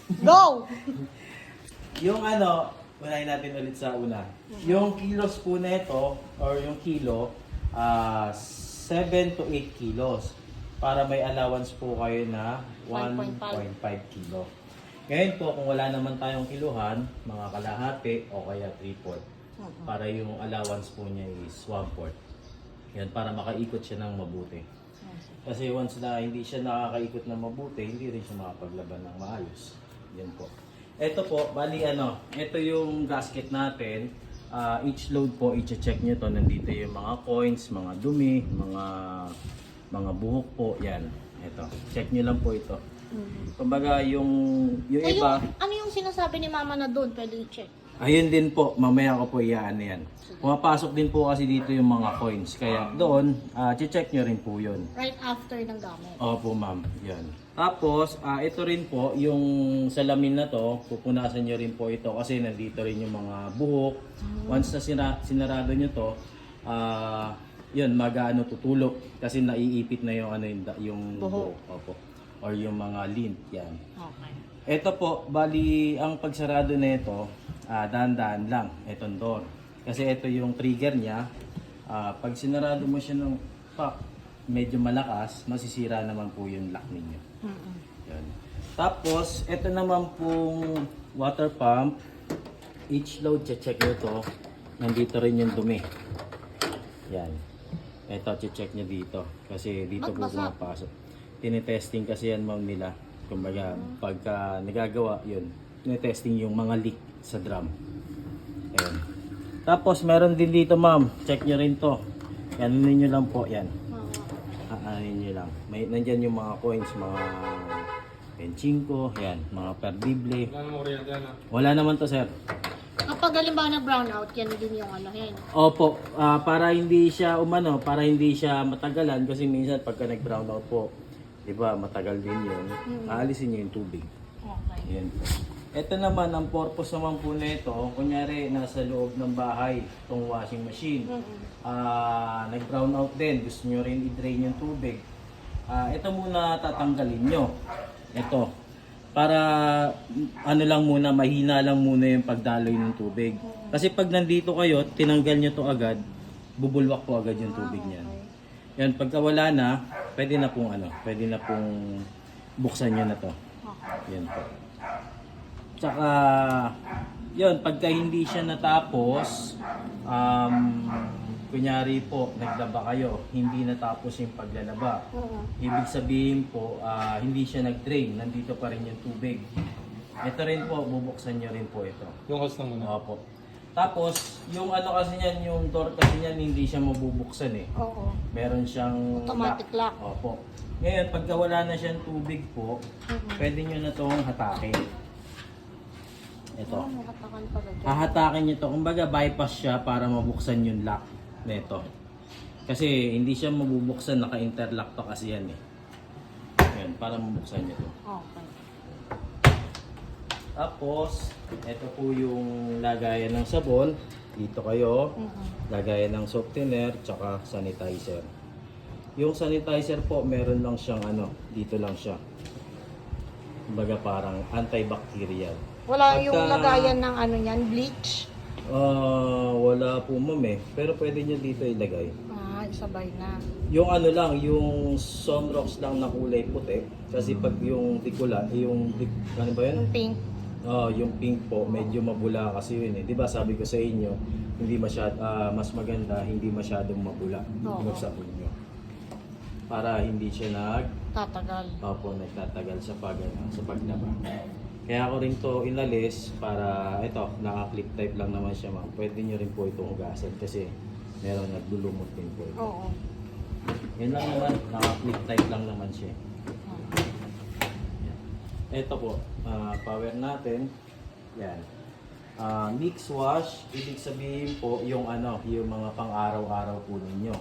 Go! Yung unahin natin ulit sa una. Yung kilos po nito, or yung kilo, 7 to 8 kilos. Para may allowance po kayo na 1.5 kilo. Ngayon po, kung wala naman tayong kiluhan, mga kalahati o kaya 3/4. Para yung allowance po niya is 1/4. Yan, para makaikot siya ng mabuti. Kasi once na hindi siya nakakaikot ng mabuti, hindi rin siya makapaglaban ng maayos. Yan po. Ito po, bali ito yung gasket natin. Each load po, i-check nyo to. Nandito yung mga coins, mga dumi, mga buhok po. Yan. Ito. Check nyo lang po ito. Kumbaga yung iba. Ano yung sinasabi ni Mama na doon? Pwede i-check. Ayun din po, mamaya ko po iyaan yan. Pumapasok din po kasi dito yung mga coins. Kaya doon, check nyo rin po yun. Right after ng gamit. Opo ma'am, yan. Tapos, ito rin po, yung salamin na to, pupunasan nyo rin po ito kasi nandito rin yung mga buhok. Once na sinarado nyo to, yun, tutulog kasi naiipit na yung buhok. Opo. Or yung mga lint, yan. Okay. Ito po, bali, ang pagsarado na ito, dahan-dahan lang, itong door. Kasi ito yung trigger niya. Pag sinarado mo siya ng medyo malakas, masisira naman po yung lock ninyo. Yan. Tapos, ito naman pong water pump. Each load, check nyo to. Nandito rin yung dumi. Yan. Ito, check nyo dito. Kasi dito po pumapasok. Tinetesting kasi yan ma'am nila. Kumbaga, pagka nagagawa, yun. Tinetesting yung mga leak sa drum. Ayan. Tapos, meron din dito ma'am. Check nyo rin to. Yan, ninyo lang po. Yan. Aanin nyo lang. Nandyan yung mga coins, mga penchinko, yan, mga perdible. Wala naman to sir. Kapag halimbawa na brownout, yan din yung yan. Opo, para hindi siya para hindi siya matagalan kasi minsan pagka nag-brownout po, di ba, matagal din yun. Aalisin nyo yung tubig. Okay. Yan po. Ito naman, ang purpose naman po nito, kunyari nasa loob ng bahay, itong washing machine. Nag-brown out din, gusto nyo rin i-drain yung tubig. Ito muna tatanggalin nyo. Ito. Para lang muna, mahina lang muna yung pagdaloy ng tubig. Kasi pag nandito kayo, tinanggal nyo to agad, bubulwak po agad yung tubig niyan. Yan, pagka wala na, pwede na pong buksan nyo na to. Yan po. Tsaka, yun, pagka hindi siya natapos, kunyari po, naglaba kayo, hindi natapos yung paglalaba. Ibig sabihin po, hindi siya nag-drain, nandito pa rin yung tubig. Ito rin po, bubuksan nyo rin po ito. Yung hose lang muna. Opo. Tapos, yung kasi niyan, yung door kasi niyan, hindi siya mabubuksan eh. Oo. Meron siyang Automatic lock. Opo. Ngayon, pagka wala na siyang tubig po, pwede nyo na itong hatakin. Ito. Hatakan pa ganyan. Hahatakin nyo ito. Kumbaga, bypass siya para mabuksan yung lock nito. Kasi hindi siya mabubuksan, naka-interlock to kasi yan eh. Yan, para mabuksan nyo ito. Okay. Tapos, ito po yung lagayan ng sabon. Dito kayo. Lagayan ng softener, tsaka sanitizer. Yung sanitizer po, meron lang siyang dito lang siya. Kumbaga parang antibacterial. Wala yung lagayan ng yan, bleach? Wala po ma'am eh. Pero pwede nyo dito ilagay. Isabay na. Yung lang, yung sunrocks lang na kulay puti. Kasi pag yung tikula, ano ba yun? Yung pink. Yung pink po, medyo mabula kasi yun eh. Di ba sabi ko sa inyo, hindi mas maganda, hindi masyadong mabula. Yung sabon nyo. Para hindi siya nagtatagal sa paglaba. Kaya ako rin to inalis para ito, naka-clip type lang naman siya ma'am. Pwede nyo rin po itong hugasan kasi meron naglulumot din po ito. Oo. Yan lang naman, naka-clip type lang naman siya. Ito po, power natin. Yan. Mix wash, ibig sabihin po yung mga pang-araw-araw po ninyo.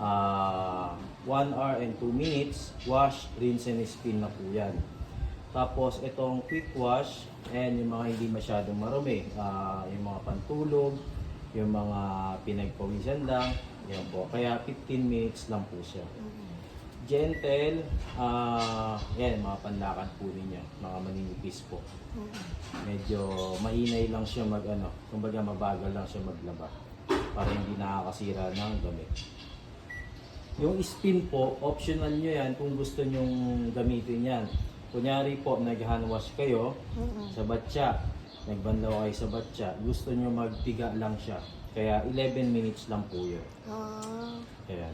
1 hour and 2 minutes, wash, rinse and spin na po yan. Tapos itong quick wash, and yung mga hindi masyadong marumi, yung mga pantulog, yung mga pinagpawisan lang, yan po. Kaya 15 minutes lang po siya. gentle, yan, mga panlakan po ninyo, mga maninipis po. Medyo mainay lang siya kumbaga mabagal lang siya maglaba para hindi nakakasira ng damit. Yung spin po, optional nyo yan kung gusto nyong gamitin yan. Kunyari po, nag-hand wash kayo sa batya, nagbanlaw kayo sa batya, gusto nyo magpiga lang siya. Kaya 11 minutes lang po yun. Ayan.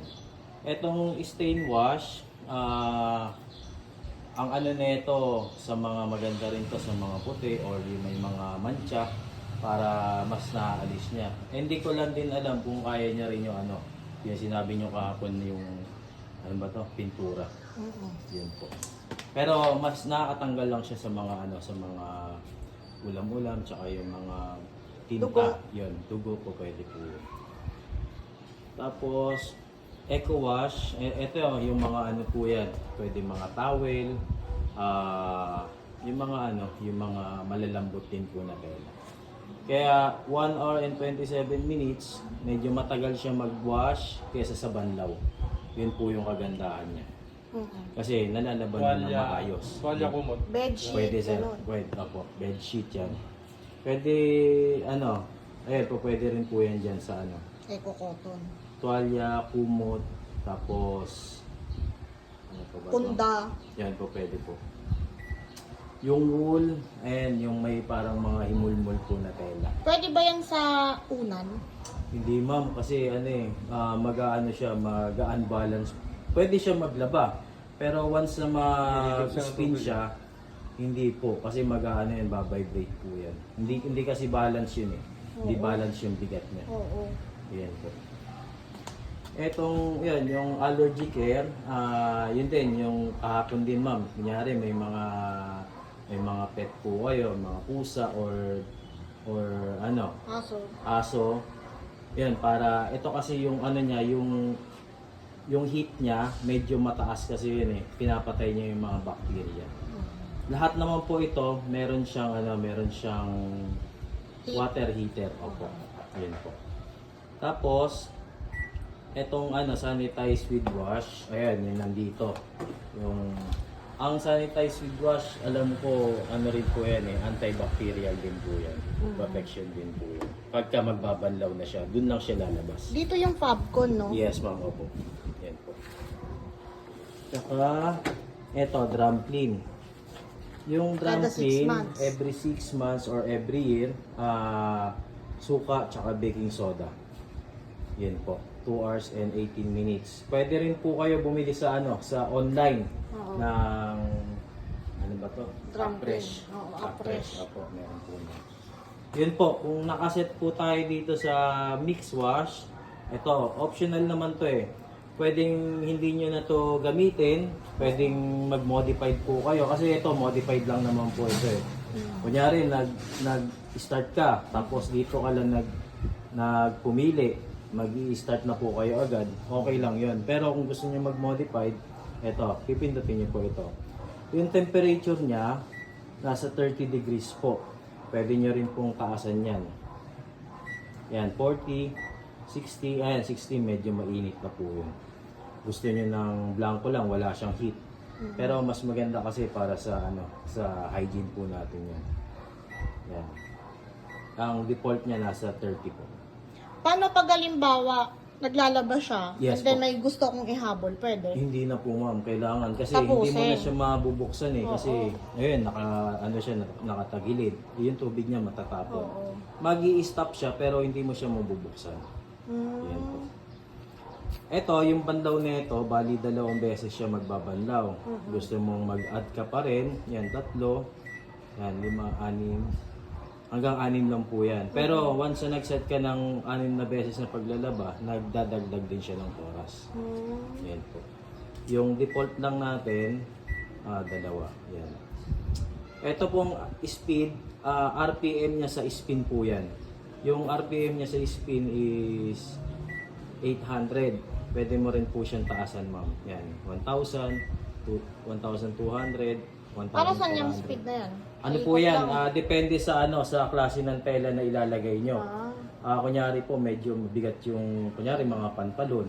Etong stain wash, ang ano nito sa mga maganda rin to sa mga puti or yung may mga mancha para mas naaalis niya. Hindi ko lang din alam kung kaya niya rin yung yung sinabi niyo kahapon yung pintura. Yun po. Pero mas nakakatanggal lang siya sa mga sa mga ulam-ulam tsaka yung mga tinta. Dugo. Yun, dugo po pwede po yun. Tapos Eco wash, ito yung mga po yan. Pwede mga towel, yung mga malalambot din po na tela. Kaya 1 hour and 27 minutes, medyo matagal siya mag-wash kaysa sa banlaw. Yun po yung kagandahan niya. Kasi nalalaban na maayos. Tuwalya kumot. Bedsheet, Pwede sir, ganun. pwede po, bedsheet yan. Pwede po pwede rin po yan dyan sa Eco cotton. tuwalya, kumot, tapos pa ba to? Punda. Yan po pwede po. Yung wool, yung may parang mga himulmul po na tela. Pwede ba yan sa unan? Hindi ma'am, kasi magaan balance. Pwede siya maglaba. Pero once na ma-spin siya, hindi po. Kasi babibrate po yan. Hindi kasi balance yun eh. Hindi balance yung bigat niya. Oo. Yan po. Etong, yung allergy care, yun din, yung kahapon din ma'am. Kunyari may mga pet po kayo, mga pusa or aso. Yan, para, ito kasi yung niya, yung heat niya, medyo mataas kasi yun eh. Pinapatay niya yung mga bacteria. Lahat naman po ito, meron siyang water heater. Opo. Ayan po. Tapos, etong sanitize with wash, ayan, yung nandito. Ang sanitize with wash, alam ko, rin po yan eh, antibacterial din po yan. Protection din po yan. Pagka magbabanlaw na siya, dun lang siya lalabas. Dito yung Fabcon, no? Yes, ma'am, opo. Yan po. Saka, eto, drum clean. Yung drum Kada 6 clean, months. every 6 months or every year, suka tsaka baking soda. Yan po. 2 hours and 18 minutes. Pwede rin po kayo bumili sa sa online ng Drum Fresh. clean. Oo, Fresh. Opo, meron po na. Yun po, kung nakaset po tayo dito sa mix wash, ito, optional naman to eh. Pwedeng hindi nyo na to gamitin, pwedeng mag-modified po kayo. Kasi ito, modified lang naman po ito eh. Kunyari, nag-start ka, tapos dito ka lang nagpumili, mag-i-start na po kayo agad, okay lang yun. Pero kung gusto niyo mag-modified, eto, pipindutin niyo po ito. Yung temperature niya, nasa 30 degrees po. Pwede niyo rin pong taasan yan. Yan, 40, 60, ayan, 60 medyo mainit na po yun. Gusto niyo ng blanco lang, wala siyang heat. Pero mas maganda kasi para sa sa hygiene po natin yan. Yan. Ang default niya nasa 30 po. Paano pag halimbawa, naglalaba siya, Yes and then po. may gusto kong ihabol, pwede? Hindi na po ma'am, kailangan kasi Tapusin. hindi mo na siya mabubuksan eh kasi Oo. ayun nakatagilid. Yung tubig niya matatapon. Oo. Magi-stop siya pero hindi mo siya mabubuksan. Yan po. Ito, yung banlaw nito, bali 2 beses siya magbabanlaw. Gusto mong mag-add ka pa rin, yan 3, yan 5, 6, hanggang 6 lang po yan. Pero once na nag-set ka ng 6 na beses na paglalaba, nagdadagdag din siya ng oras. Yan po. Yung default lang natin, 2. Yan. Ito pong speed, RPM niya sa spin po yan. Yung RPM niya sa spin is 800. Pwede mo rin po siyang taasan, ma'am. Yan, 1,000, 1,200, 1,400. Para saan yung speed na yan? Ano po yan? Depende sa sa klase ng tela na ilalagay nyo. Kunyari po, medyo mabigat yung, kunyari mga pantalon.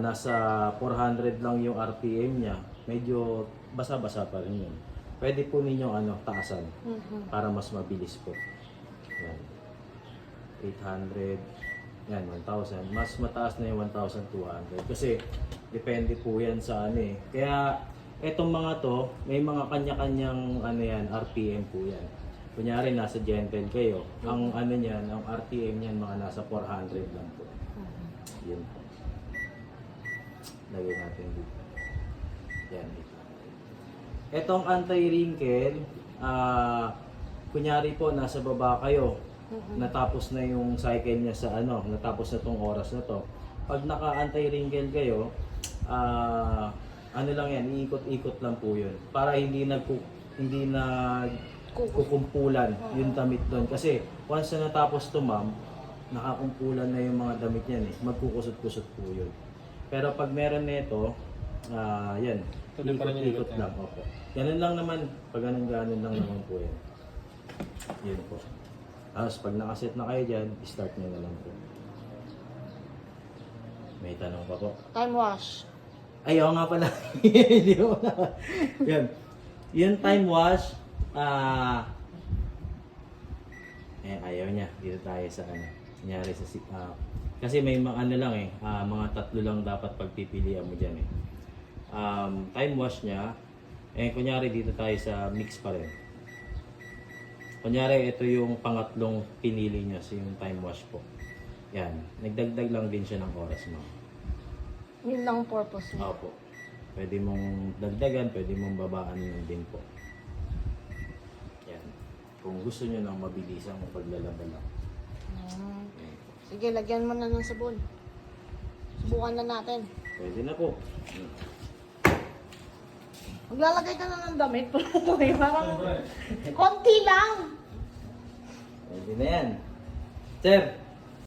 Nasa 400 lang yung RPM niya. Medyo basa-basa pa rin yun. Pwede po ninyong taasan para mas mabilis po. Yan. 800, yan, 1,000. Mas mataas na yung 1,200. Kasi depende po yan sa Kaya etong mga to, may mga kanya-kanyang RPM po yan. Kunyari nasa gentle kayo, ang niyan, ang RPM niyan mga nasa 400 lang po. Yun po. Lagay natin dito. Yan. Etong anti-wrinkle, kunyari po nasa baba kayo, natapos na yung cycle niya sa natapos na tong oras na to. Pag naka-anti-wrinkle kayo, lang yan, iikot-ikot lang po yun. Para hindi na kukumpulan yung damit doon. Kasi once na natapos to ma'am, nakakumpulan na yung mga damit niyan magkukusot-kusot po yun. Pero pag meron nito, yan, ikot-ikot lang. Opo. Ganun lang naman, pag ganun lang naman po yan. Yun po. Tapos pag nakaset na kayo dyan, start nyo na lang po. May tanong pa po. Time wash. Ay, oo nga pala. Hindi ko na. Yan. Yung time wash, ayaw niya. Dito tayo sa Kunyari sa kasi may mga mga 3 lang dapat pagpipilian mo dyan time wash niya, kunyari dito tayo sa mix pa rin. Kunyari ito yung pangatlong pinili niya, yung time wash po. Yan, nagdagdag lang din siya ng oras mo. Yun lang ang purpose niya. Opo. Pwede mong dagdagan, pwede mong babaan lang din po. Yan. Kung gusto niyo ng mabilisang paglalaba lang. Sige, lagyan mo na ng sabon. Subukan na natin. Pwede na po. Maglalagay ka na ng damit. Parang konti lang. Pwede na yan. Sir,